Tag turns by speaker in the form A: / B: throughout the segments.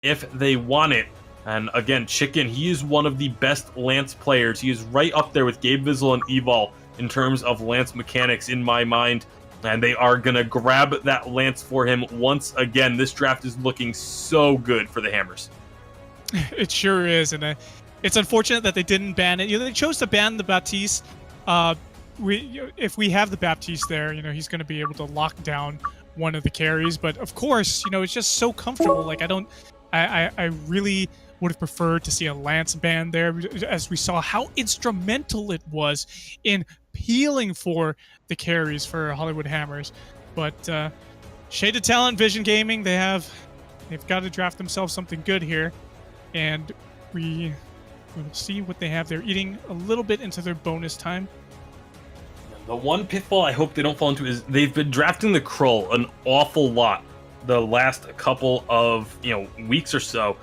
A: if they want it. And again, Chicken, he is one of the best Lance players. He is right up there with Gabe Vizel and Evol in terms of Lance mechanics in my mind. And they are going to grab that Lance for him once again. This draft is looking so good for the Hammers.
B: It sure is. And it's unfortunate that they didn't ban it. They chose to ban the Baptiste. If we have the Baptiste there, he's going to be able to lock down one of the carries. But of course, it's just so comfortable. Like, I really would have preferred to see a Lance ban there, as we saw how instrumental it was in peeling for the carries for Hollywood Hammers. But Shaded Talent, Vision Gaming, they've got to draft themselves something good here, and we will see what they have. They're eating a little bit into their bonus time.
A: The one pitfall I hope they don't fall into is they've been drafting the Krull an awful lot the last couple of weeks or so,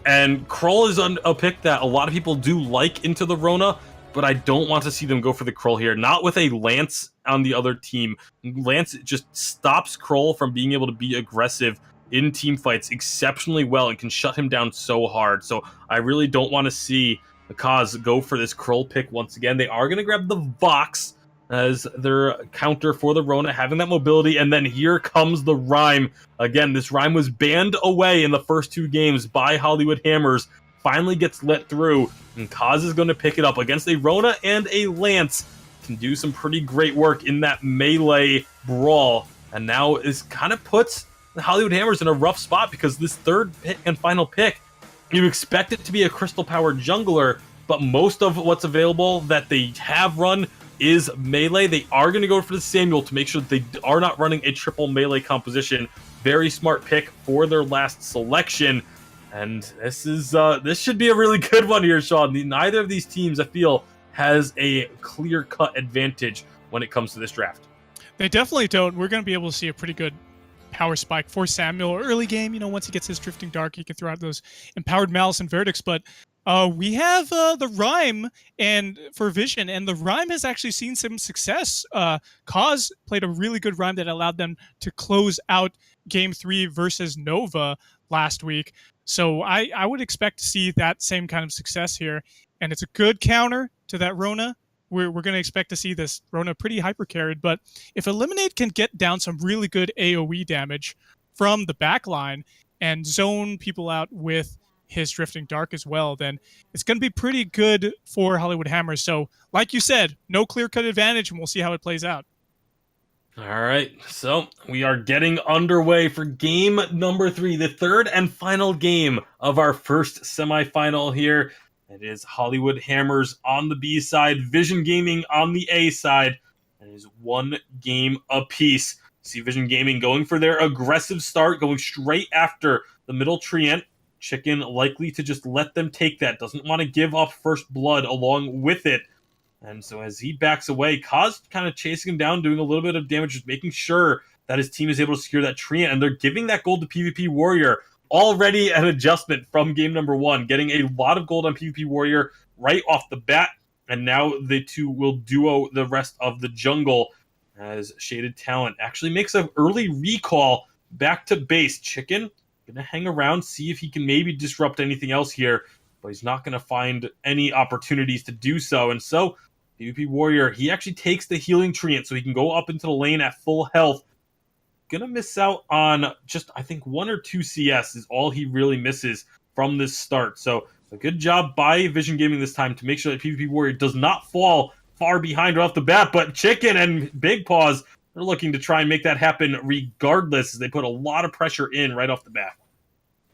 A: and Krull is a pick that a lot of people do like into the Rona, but I don't want to see them go for the Krull here. Not with a Lance on the other team. Lance just stops Krull from being able to be aggressive in team fights exceptionally well and can shut him down so hard. So I really don't want to see the Cause go for this Krull pick once again. They are going to grab the Vox as their counter for the Rona, having that mobility, and then here comes the Rhyme. Again, this Rhyme was banned away in the first two games by Hollywood Hammers, finally gets let through, and Kaz is going to pick it up against a Rona and a Lance. Can do some pretty great work in that melee brawl, and now is kind of puts the Hollywood Hammers in a rough spot, because this third pick and final pick, you expect it to be a crystal-powered jungler, but most of what's available that they have run is melee. They are going to go for the Samuel to make sure that they are not running a triple melee composition. Very smart pick for their last selection. And this should be a really good one here, Sean. Neither of these teams, I feel, has a clear-cut advantage when it comes to this draft.
B: They definitely don't. We're going to be able to see a pretty good power spike for Samuel early game. Once he gets his Drifting Dark, he can throw out those Empowered Malice and Verdicts. But we have the Rhyme and for Vision, and the Rhyme has actually seen some success. Cause played a really good Rhyme that allowed them to close out Game 3 versus Nova last week. So I would expect to see that same kind of success here, and it's a good counter to that Rona. We're going to expect to see this Rona pretty hyper-carried, but if Eliminate can get down some really good AoE damage from the backline and zone people out with his Drifting Dark as well, then it's going to be pretty good for Hollywood Hammers. So, like you said, no clear-cut advantage, and we'll see how it plays out.
A: All right, so we are getting underway for game number 3, the third and final game of our first semifinal here. It is Hollywood Hammers on the B side, Vision Gaming on the A side, and it is one game apiece. See Vision Gaming going for their aggressive start, going straight after the middle treant. Chicken likely to just let them take that, doesn't want to give up first blood along with it. And so as he backs away, Kaz kind of chasing him down, doing a little bit of damage, just making sure that his team is able to secure that treant, and they're giving that gold to PvP Warrior. Already an adjustment from game number 1, getting a lot of gold on PvP Warrior right off the bat, and now the two will duo the rest of the jungle as Shaded Talent actually makes an early recall back to base. Chicken gonna hang around, see if he can maybe disrupt anything else here, but he's not gonna find any opportunities to do so, and so PvP Warrior, he actually takes the healing treant so he can go up into the lane at full health. Gonna miss out on just, I think, 1 or 2 CS is all he really misses from this start. So a good job by Vision Gaming this time to make sure that PvP Warrior does not fall far behind right off the bat. But Chicken and Big Paws, they're looking to try and make that happen regardless, as they put a lot of pressure in right off the bat.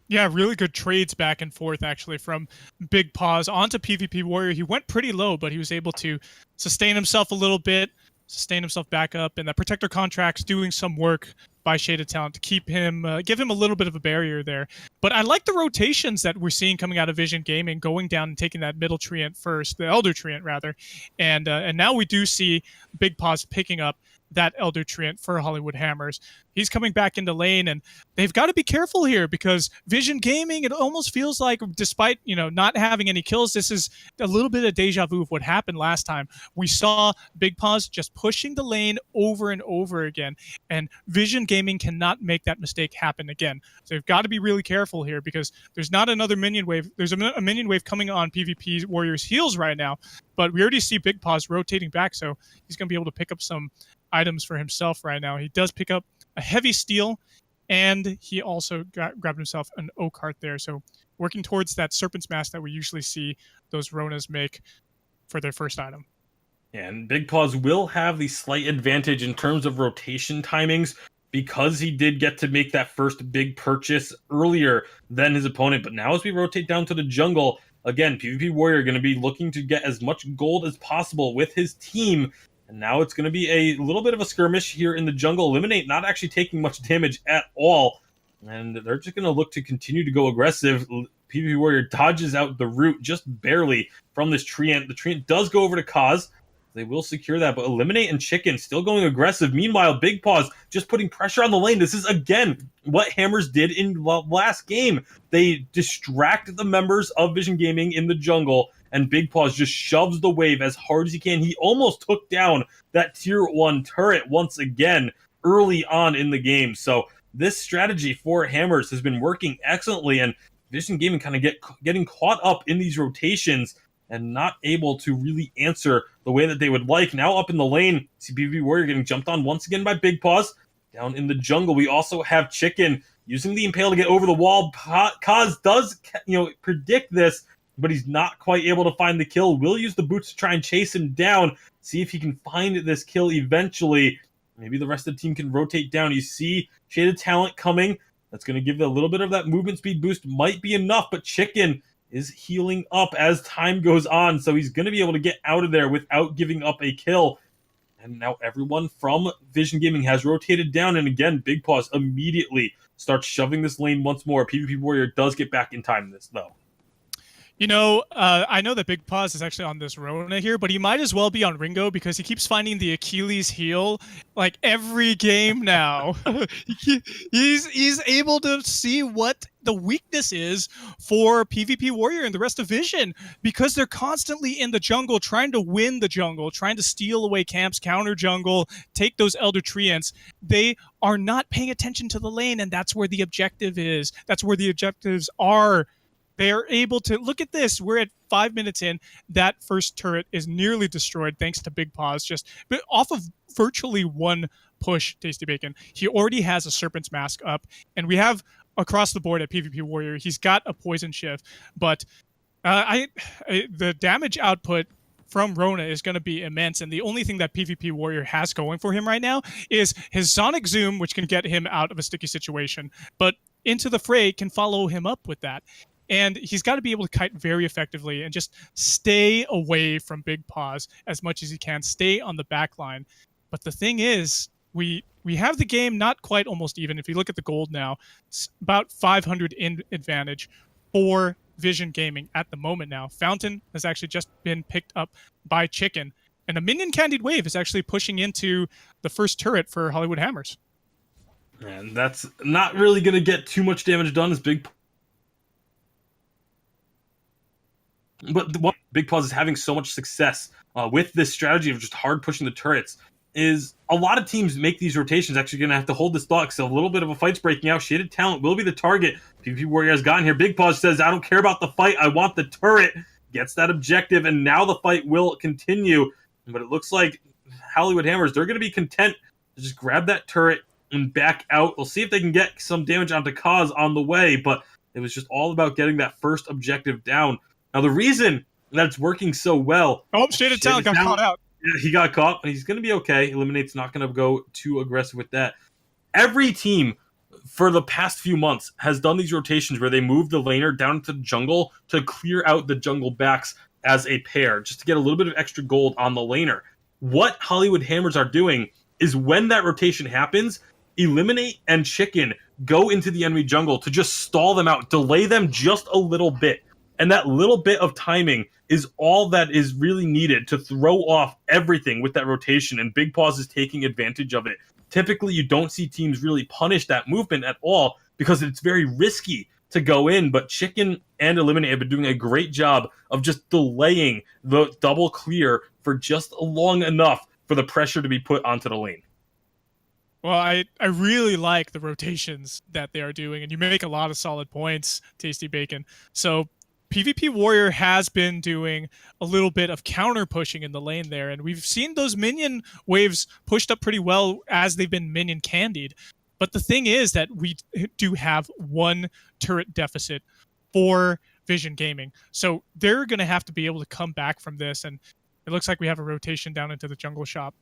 B: Yeah, really good trades back and forth, actually, from Big Paws onto PvP Warrior. He went pretty low, but he was able to sustain himself a little bit, sustain himself back up, and that Protector Contract's doing some work by Shaded Talent to keep him, give him a little bit of a barrier there. But I like the rotations that we're seeing coming out of Vision Gaming, going down and taking that middle treant first, the Elder treant rather, and now we do see Big Paws picking up that Elder Treant for Hollywood Hammers. He's coming back into lane, and they've got to be careful here because Vision Gaming, it almost feels like, despite not having any kills, this is a little bit of deja vu of what happened last time. We saw Big Paws just pushing the lane over and over again, and Vision Gaming cannot make that mistake happen again. So they've got to be really careful here because there's not another minion wave. There's a minion wave coming on PvP Warriors heels right now, but we already see Big Paws rotating back, so he's going to be able to pick up some items for himself right now. He does pick up a heavy steel, and he also grabbed himself an oak heart there. So working towards that Serpent's Mask that we usually see those Ronas make for their first item.
A: And Big Paws will have the slight advantage in terms of rotation timings because he did get to make that first big purchase earlier than his opponent. But now as we rotate down to the jungle, again, PvP Warrior going to be looking to get as much gold as possible with his team. And now it's going to be a little bit of a skirmish here in the jungle. Eliminate not actually taking much damage at all. And they're just going to look to continue to go aggressive. PvP Warrior dodges out the root just barely from this Treant. The Treant does go over to Kaz. They will secure that, but Eliminate and Chicken still going aggressive. Meanwhile, Big Paws just putting pressure on the lane. This is, again, what Hammers did in the last game. They distract the members of Vision Gaming in the jungle, and Big Paws just shoves the wave as hard as he can. He almost took down that tier 1 turret once again early on in the game. So this strategy for Hammers has been working excellently, and Vision Gaming kind of getting caught up in these rotations and not able to really answer the way that they would like. Now up in the lane, PvP Warrior getting jumped on once again by Big Paws. Down in the jungle, we also have Chicken using the Impale to get over the wall. Kaz does, predict this, but he's not quite able to find the kill. Will use the boots to try and chase him down, see if he can find this kill eventually. Maybe the rest of the team can rotate down. You see Shaded Talent coming. That's going to give it a little bit of that movement speed boost. Might be enough, but Chicken is healing up as time goes on, so he's going to be able to get out of there without giving up a kill. And now everyone from Vision Gaming has rotated down, and again, Big Paws immediately starts shoving this lane once more. PvP Warrior does get back in time this, though.
B: I know that Big Paws is actually on this Rona here, but he might as well be on Ringo because he keeps finding the Achilles heel like every game now. he's able to see what the weakness is for PvP Warrior and the rest of Vision because they're constantly in the jungle trying to win the jungle, trying to steal away camps, counter jungle, take those Elder Treants. They are not paying attention to the lane, and that's where the objective is. That's where the objectives are. They are able to look at this. We're at 5 minutes in. That first turret is nearly destroyed thanks to Big Paws. But off of virtually one push, Tasty Bacon. He already has a Serpent's Mask up, and we have across the board at PvP Warrior. He's got a Poison Shift, but the damage output from Rona is going to be immense, and the only thing that PvP Warrior has going for him right now is his Sonic Zoom, which can get him out of a sticky situation, but Into the Fray can follow him up with that. And he's got to be able to kite very effectively and just stay away from Big Paws as much as he can, stay on the back line. But the thing is, we have the game not quite almost even. If you look at the gold now, it's about 500 in advantage for Vision Gaming at the moment now. Fountain has actually just been picked up by Chicken. And a Minion Candied Wave is actually pushing into the first turret for Hollywood Hammers.
A: And that's not really going to get too much damage done as But what Big Paws is having so much success with this strategy of just hard pushing the turrets is a lot of teams make these rotations actually going to have to hold this thought. So a little bit of a fight's breaking out. Shaded Talent will be the target. PvP Warrior has gotten here. Big Paws says, I don't care about the fight. I want the turret. Gets that objective, and now the fight will continue. But it looks like Hollywood Hammers, they're going to be content to just grab that turret and back out. We'll see if they can get some damage onto Kaz on the way, but it was just all about getting that first objective down. Now, the reason that it's working so well...
B: Oh, Shaded Talent got caught out.
A: Yeah, he got caught, but he's going to be okay. Eliminate's not going to go too aggressive with that. Every team for the past few months has done these rotations where they move the laner down to the jungle to clear out the jungle backs as a pair, just to get a little bit of extra gold on the laner. What Hollywood Hammers are doing is when that rotation happens, Eliminate and Chicken go into the enemy jungle to just stall them out, delay them just a little bit. And that little bit of timing is all that is really needed to throw off everything with that rotation. And Big Paws is taking advantage of it. Typically, you don't see teams really punish that movement at all because it's very risky to go in. But Chicken and Eliminate have been doing a great job of just delaying the double clear for just long enough for the pressure to be put onto the lane.
B: Well, I really like the rotations that they are doing, and you make a lot of solid points, Tasty Bacon. So PvP Warrior has been doing a little bit of counter pushing in the lane there, and we've seen those minion waves pushed up pretty well as they've been minion candied. But the thing is that we do have one turret deficit for Vision Gaming. So they're going to have to be able to come back from this, and it looks like we have a rotation down into the jungle shop.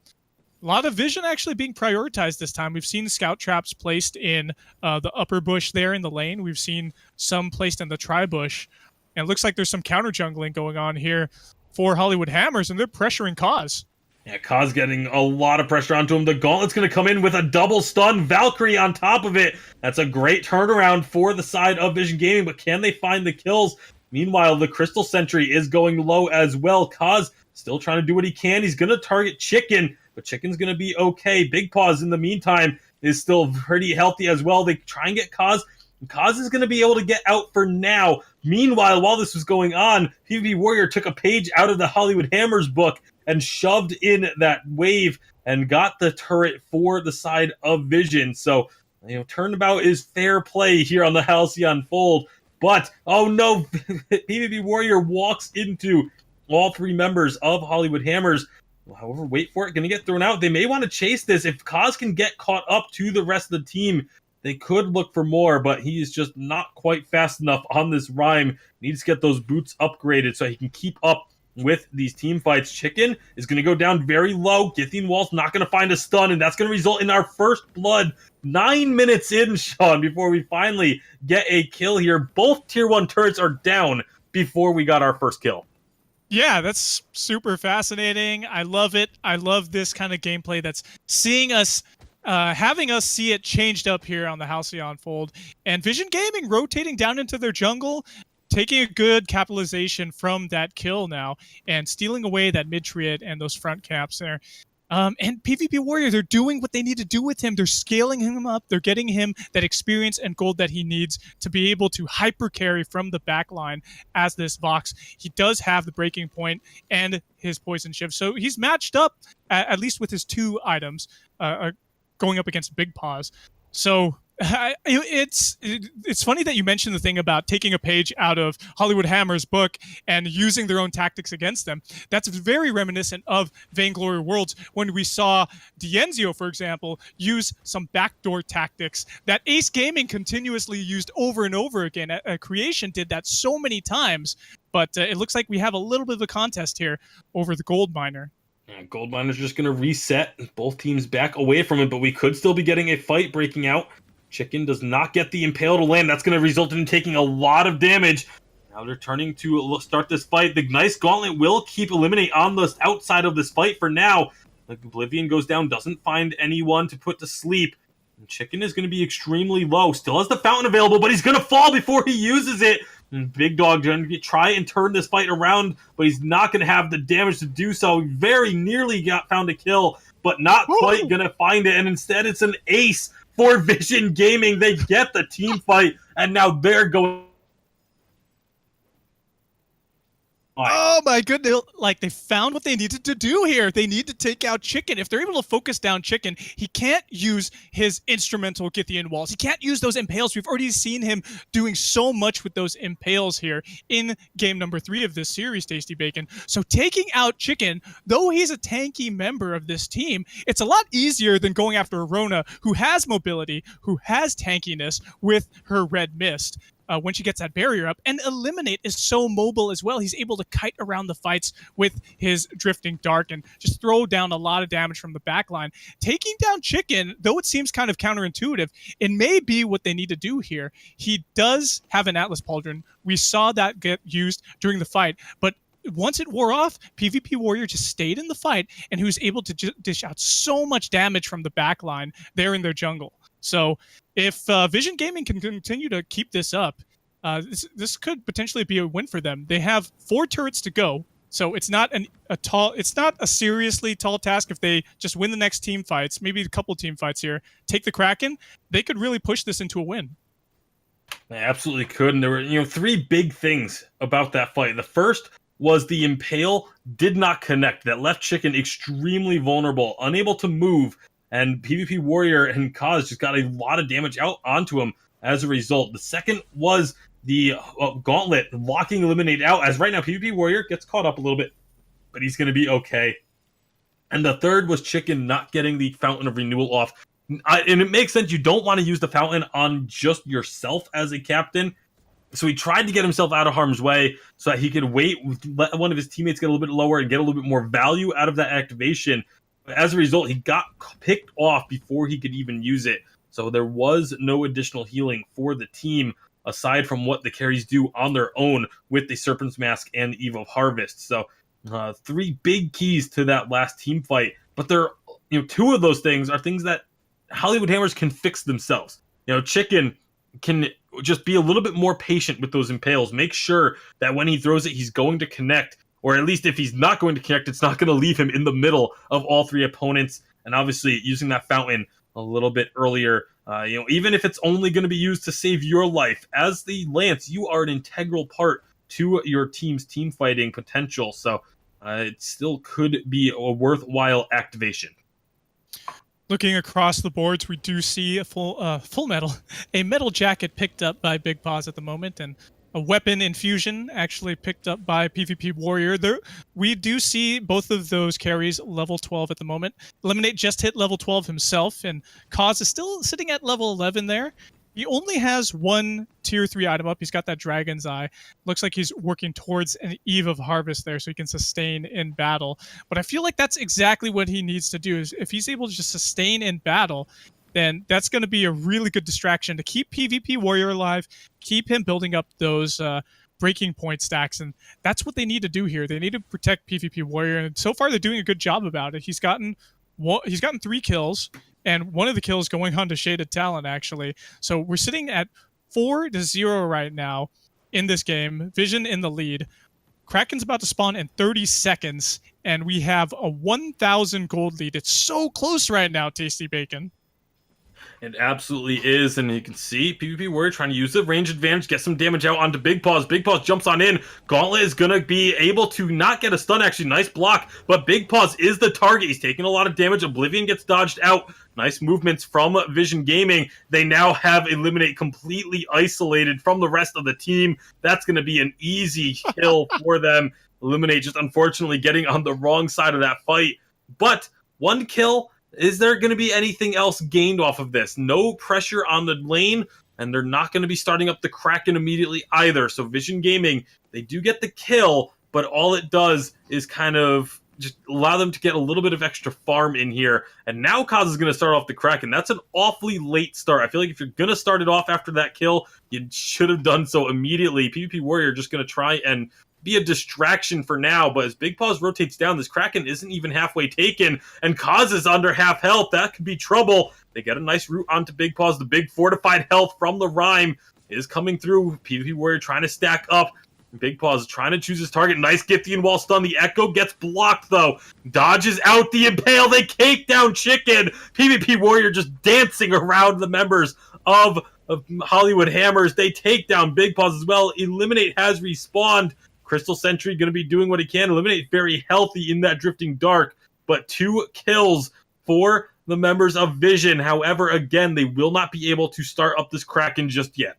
B: A lot of vision actually being prioritized this time. We've seen scout traps placed in the upper bush there in the lane. We've seen some placed in the tri bush. And it looks like there's some counter jungling going on here for Hollywood Hammers, and they're pressuring Cause.
A: Yeah, Kaz getting a lot of pressure onto him. The Gauntlet's going to come in with a double stun. Valkyrie on top of it. That's a great turnaround for the side of Vision Gaming, but can they find the kills? Meanwhile, the Crystal Sentry is going low as well. Kaz still trying to do what he can. He's going to target Chicken, but Chicken's going to be okay. Big Paws, in the meantime, is still pretty healthy as well. They try and get Kaz. Kaz is going to be able to get out for now. Meanwhile, while this was going on, PvP Warrior took a page out of the Hollywood Hammers book and shoved in that wave and got the turret for the side of Vision. So, turnabout is fair play here on the Halcyon Fold. But, oh no, PvP Warrior walks into all three members of Hollywood Hammers. However, wait for it, going to get thrown out. They may want to chase this. If Kaz can get caught up to the rest of the team, they could look for more, but he is just not quite fast enough on this rhyme. Needs to get those boots upgraded so he can keep up with these team fights. Chicken is going to go down very low. Githine Wall's not going to find a stun, and that's going to result in our first blood 9 minutes in, Sean, before we finally get a kill here. Both tier 1 turrets are down before we got our first kill.
B: Yeah, that's super fascinating. I love it. I love this kind of gameplay that's seeing us, having us see it changed up here on the Halcyon Fold. And Vision Gaming rotating down into their jungle, taking a good capitalization from that kill now, and stealing away that mid-triad and those front caps there. And PvP Warrior, they're doing what they need to do with him. They're scaling him up. They're getting him that experience and gold that he needs to be able to hyper carry from the back line as this Vox. He does have the breaking point and his poison shift. So he's matched up, at least with his 2 items, going up against Big Paws. So it's funny that you mentioned the thing about taking a page out of Hollywood Hammer's book and using their own tactics against them. That's very reminiscent of Vainglory Worlds, when we saw Dienzio, for example, use some backdoor tactics that Ace Gaming continuously used over and over again. Creation did that so many times, but it looks like we have a little bit of a contest here over the gold miner.
A: Gold miner's just going to reset. Both teams back away from it, but we could still be getting a fight breaking out. Chicken does not get the Impale to land. That's going to result in taking a lot of damage. Now they're turning to start this fight. The nice Gauntlet will keep Eliminate on the outside of this fight for now. Oblivion goes down, doesn't find anyone to put to sleep. And Chicken is going to be extremely low. Still has the Fountain available, but he's going to fall before he uses it. And Big Dog going to try and turn this fight around, but he's not going to have the damage to do so. He very nearly found a kill, but not quite going to find it. And instead, it's an ace for Vision Gaming. They get the team fight, and now they're going.
B: Oh my goodness, like they found what they needed to do here. They need to take out Chicken. If they're able to focus down Chicken, he can't use his instrumental Githyan walls. He can't use those impales. We've already seen him doing so much with those impales here in game number 3 of this series, Tasty Bacon. So taking out Chicken, though he's a tanky member of this team, it's a lot easier than going after Arona, who has mobility, who has tankiness with her red mist. When she gets that barrier up. And Eliminate is so mobile as well. He's able to kite around the fights with his Drifting Dark and just throw down a lot of damage from the backline. Taking down Chicken, though it seems kind of counterintuitive, it may be what they need to do here. He does have an Atlas Pauldron. We saw that get used during the fight, but once it wore off, PvP Warrior just stayed in the fight, and he was able to dish out so much damage from the backline there in their jungle. So if Vision Gaming can continue to keep this up, This could potentially be a win for them. They have 4 turrets to go, so it's not it's not a seriously tall task if they just win the next team fights, maybe a couple team fights here, take the Kraken. They could really push this into a win.
A: They absolutely could. And there were, three big things about that fight. The first was the Impale did not connect. That left Chicken extremely vulnerable, unable to move, and PvP Warrior and Kaz just got a lot of damage out onto him as a result. The second was the Gauntlet locking Eliminate out, as right now PvP Warrior gets caught up a little bit, but he's going to be okay. And the third was Chicken not getting the Fountain of Renewal off. And it makes sense. You don't want to use the Fountain on just yourself as a captain. So he tried to get himself out of harm's way so that he could wait, let one of his teammates get a little bit lower and get a little bit more value out of that activation. But as a result, he got picked off before he could even use it. So there was no additional healing for the team aside from what the carries do on their own with the Serpent's Mask and Eve of Harvest. So 3 big keys to that last team fight. But there, 2 of those things are things that Hollywood Hammers can fix themselves. Chicken can just be a little bit more patient with those impales. Make sure that when he throws it, he's going to connect. Or at least if he's not going to connect, it's not going to leave him in the middle of all 3 opponents. And obviously, using that fountain a little bit earlier, even if it's only going to be used to save your life, as the Lance, you are an integral part to your team's team fighting potential. So it still could be a worthwhile activation.
B: Looking across the boards, we do see a full metal, a metal jacket picked up by Big Paws at the moment, and a weapon infusion actually picked up by PvP Warrior. We do see both of those carries level 12 at the moment. Eliminate just hit level 12 himself, and Cause is still sitting at level 11 there. He only has 1 tier 3 item up. He's got that Dragon's Eye. Looks like he's working towards an Eve of Harvest there so he can sustain in battle. But I feel like that's exactly what he needs to do. Is if he's able to just sustain in battle, then that's going to be a really good distraction to keep PvP Warrior alive, keep him building up those breaking point stacks. And that's what they need to do here. They need to protect PvP Warrior. And so far, they're doing a good job about it. He's gotten 3 kills. And one of the kills going on to Shaded Talon, actually. So we're sitting at 4-0 right now in this game. Vision in the lead. Kraken's about to spawn in 30 seconds, and we have a 1,000 gold lead. It's so close right now, Tasty Bacon.
A: It absolutely is, and you can see PvP Warrior trying to use the range advantage, get some damage out onto Big Paws. Big Paws jumps on in. Gauntlet is going to be able to not get a stun, actually. Nice block, but Big Paws is the target. He's taking a lot of damage. Oblivion gets dodged out. Nice movements from Vision Gaming. They now have Eliminate completely isolated from the rest of the team. That's going to be an easy kill for them. Eliminate just unfortunately getting on the wrong side of that fight. But 1 kill. Is there going to be anything else gained off of this? No pressure on the lane, and they're not going to be starting up the Kraken immediately either. So Vision Gaming, they do get the kill, but all it does is kind of just allow them to get a little bit of extra farm in here. And now Kaz is going to start off the Kraken. That's an awfully late start. I feel like if you're going to start it off after that kill, you should have done so immediately. PvP Warrior just going to try and be a distraction for now, but as Big Paws rotates down, this Kraken isn't even halfway taken, and Kaz is under half health. That could be trouble. They get a nice route onto Big Paws. The big fortified health from the Rhyme is coming through. PvP Warrior trying to stack up. Big Paws is trying to choose his target. Nice Giftian wall stun. The Echo gets blocked, though. Dodges out the Impale. They cake down Chicken. PvP Warrior just dancing around the members of Hollywood Hammers. They take down Big Paws as well. Eliminate has respawned. Crystal Sentry going to be doing what he can. Eliminate very healthy in that Drifting Dark, but 2 kills for the members of Vision. However, again, they will not be able to start up this Kraken just yet.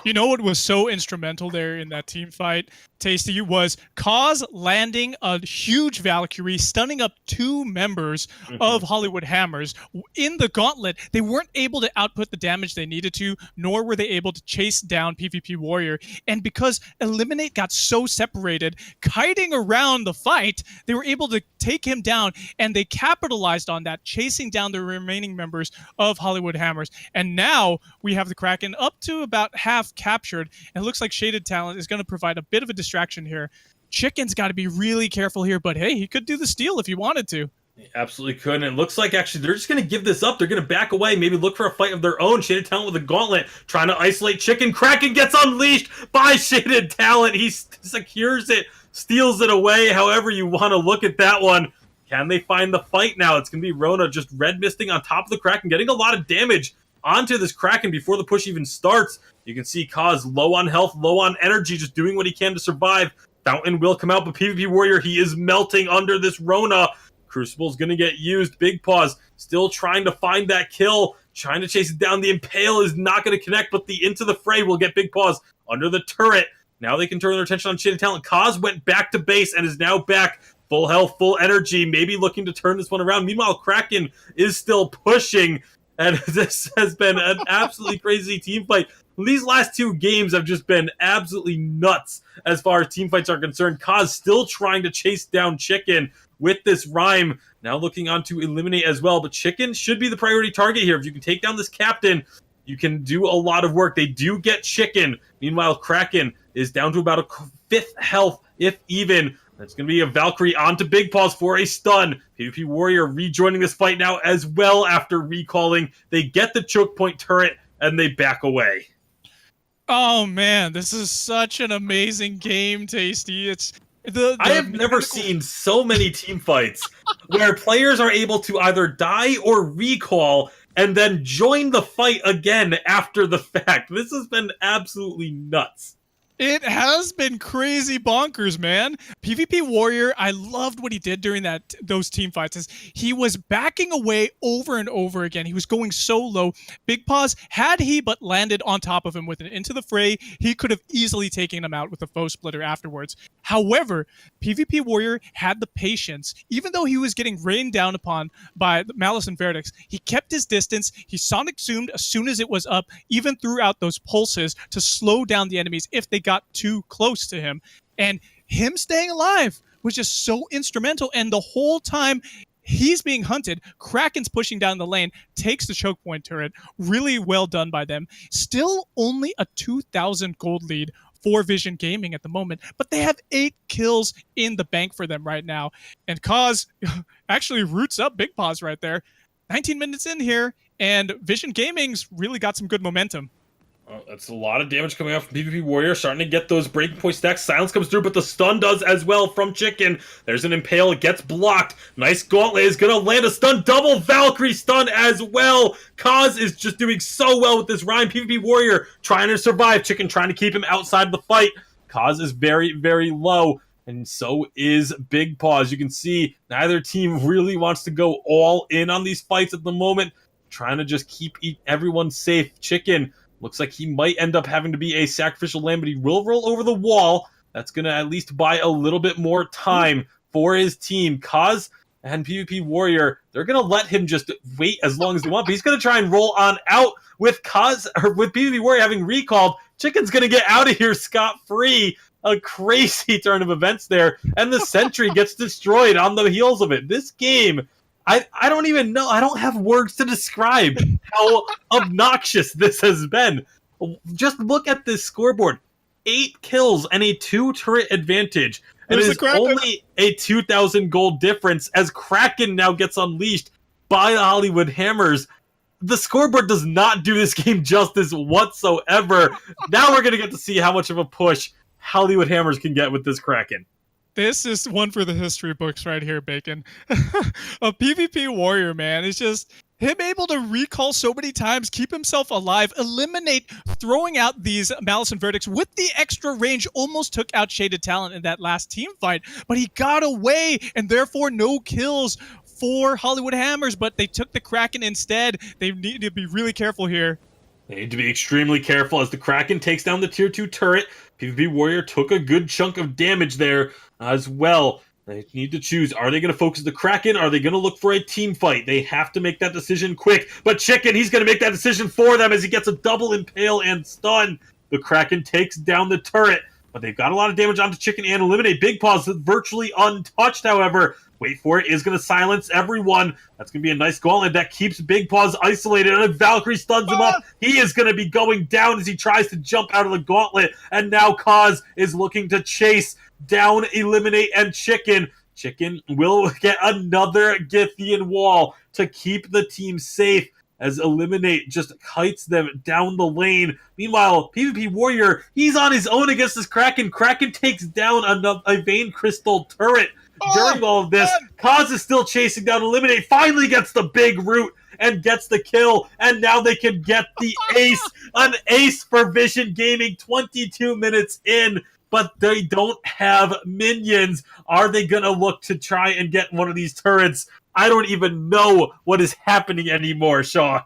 B: You know what was so instrumental there in that team fight, Tasty, was Cause landing a huge Valkyrie, stunning up 2 members of Hollywood Hammers. In the gauntlet, they weren't able to output the damage they needed to, nor were they able to chase down PvP Warrior. And because Eliminate got so separated, kiting around the fight, they were able to take him down, and they capitalized on that, chasing down the remaining members of Hollywood Hammers. And now we have the Kraken up to about half captured, and it looks like Shaded Talent is going to provide a bit of a distraction here. Chicken's got to be really careful here, but hey, he could do the steal if he wanted to.
A: Absolutely couldn't. It looks like actually they're just going to give this up. They're going to back away, maybe look for a fight of their own. Shaded Talent with a gauntlet, trying to isolate Chicken. Kraken gets unleashed by Shaded Talent. He secures it, steals it away. However you want to look at that one. Can they find the fight now? It's going to be Rona just red misting on top of the Kraken, getting a lot of damage onto this Kraken before the push even starts. You can see Kaz low on health, low on energy, just doing what he can to survive. Fountain will come out, but PvP Warrior, he is melting under this Rona. Crucible's going to get used. Big Paws still trying to find that kill, trying to chase it down. The Impale is not going to connect, but the Into the Fray will get Big Paws under the turret. Now they can turn their attention on Shaded Talent. Kaz went back to base and is now back. Full health, full energy, maybe looking to turn this one around. Meanwhile, Kraken is still pushing, and this has been an absolutely crazy team fight. These last two games have just been absolutely nuts as far as team fights are concerned. Kaz still trying to chase down Chicken with this Rhyme, now looking on to eliminate as well. But Chicken should be the priority target here. If you can take down this Captain, you can do a lot of work. They do get Chicken. Meanwhile, Kraken is down to about a fifth health, if even. That's going to be a Valkyrie onto Big Paws for a stun. PvP Warrior rejoining this fight now as well after recalling. They get the choke point turret, and they back away.
B: Oh man, this is such an amazing game, Tasty. It's
A: I have never seen so many team fights where players are able to either die or recall and then join the fight again after the fact. This has been absolutely nuts.
B: It has been crazy bonkers, man. PvP Warrior, I loved what he did during those team fights. Is he was backing away over and over again. He was going so low. Big Paws, had he but landed on top of him with an Into the Fray, he could have easily taken him out with a foe splitter afterwards. However, PvP Warrior had the patience. Even though he was getting rained down upon by Malice and Verdix, he kept his distance. He Sonic Zoomed as soon as it was up, even threw out those pulses to slow down the enemies if they got too close to him. And him staying alive was just so instrumental. And the whole time he's being hunted, Kraken's pushing down the lane, takes the choke point turret. Really well done by them. Still only a 2,000 gold lead for Vision Gaming at the moment, but they have 8 kills in the bank for them right now. And Kaz actually roots up Big Paws right there. 19 minutes in here, and Vision Gaming's really got some good momentum.
A: Well, that's a lot of damage coming out from PvP Warrior, starting to get those breaking point stacks. Silence comes through, but the stun does as well from Chicken. There's an Impale, it gets blocked. Nice Gauntlet is going to land a stun. Double Valkyrie stun as well. Kaz is just doing so well with this Rhyme. PvP Warrior trying to survive. Chicken trying to keep him outside of the fight. Kaz is very, very low, and so is Big Paws. You can see neither team really wants to go all in on these fights at the moment. Trying to just keep everyone safe. Chicken looks like he might end up having to be a sacrificial lamb, but he will roll over the wall. That's going to at least buy a little bit more time for his team. Kaz and PvP Warrior, they're going to let him just wait as long as they want, but he's going to try and roll on out with Kaz, or with PvP Warrior having recalled. Chicken's going to get out of here scot-free. A crazy turn of events there, and the sentry gets destroyed on the heels of it. This game, I don't even know. I don't have words to describe how obnoxious this has been. Just look at this scoreboard. 8 kills and a 2 turret advantage. And it is only a 2,000 gold difference as Kraken now gets unleashed by the Hollywood Hammers. The scoreboard does not do this game justice whatsoever. Now we're going to get to see how much of a push Hollywood Hammers can get with this Kraken.
B: This is one for the history books right here, Bacon. A PvP Warrior, man. It's just him able to recall so many times, keep himself alive, eliminate throwing out these Malice and Verdicts with the extra range, almost took out Shaded Talent in that last team fight, but he got away, and therefore no kills for Hollywood Hammers, but they took the Kraken instead. They need to be really careful here.
A: They need to be extremely careful as the Kraken takes down the tier 2 turret. PvP Warrior took a good chunk of damage there as well. They need to choose. Are they going to focus the Kraken? Are they going to look for a team fight? They have to make that decision quick. But Chicken, he's going to make that decision for them as he gets a double Impale and stun. The Kraken takes down the turret, but they've got a lot of damage onto Chicken and eliminate. Big Paws virtually untouched, however. Wait for it, is going to silence everyone. That's going to be a nice gauntlet that keeps Big Paws isolated, and Valkyrie stuns him up. He is going to be going down as he tries to jump out of the gauntlet, and now Kaz is looking to chase down, eliminate, and Chicken. Chicken will get another Githian wall to keep the team safe as Eliminate just kites them down the lane. Meanwhile, PvP Warrior, he's on his own against this Kraken. Kraken takes down a Vein Crystal turret. During all of this, Kaz is still chasing down Eliminate, finally gets the big root and gets the kill, and now they can get the ace. An ace for Vision Gaming 22 minutes in, but they don't have minions. Are they going to look to try and get one of these turrets? I don't even know what is happening anymore, Shaw.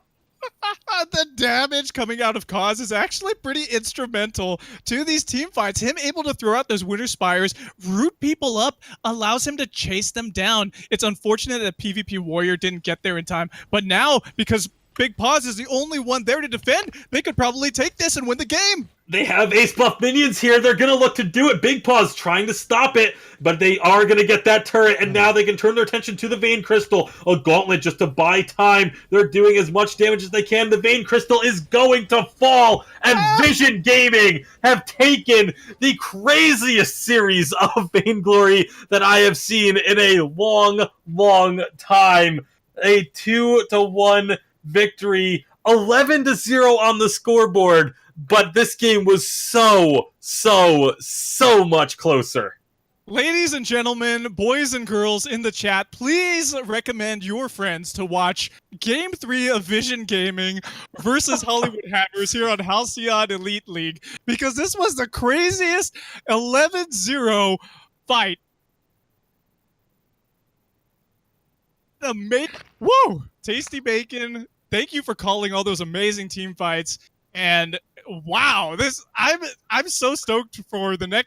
B: The damage coming out of Kaz is actually pretty instrumental to these team fights. Him able to throw out those Winter Spires, root people up, allows him to chase them down. It's unfortunate that PvP Warrior didn't get there in time, but now, because Big Paws is the only one there to defend, they could probably take this and win the game.
A: They have ace buff minions here. They're going to look to do it. Big Paws trying to stop it, but they are going to get that turret, and now they can turn their attention to the Vein Crystal. A gauntlet just to buy time. They're doing as much damage as they can. The Vein Crystal is going to fall, and Vision Gaming have taken the craziest series of Vainglory that I have seen in a long, long time. A 2-1 victory, 11-0 on the scoreboard. But this game was so much closer.
B: Ladies and gentlemen, boys and girls in the chat, please recommend your friends to watch Game 3 of Vision Gaming versus Hollywood Hammers here on Halcyon Elite League, because this was the craziest 11-0 fight. Whoa! Tasty Bacon, thank you for calling all those amazing team fights. And wow, I'm so stoked for the next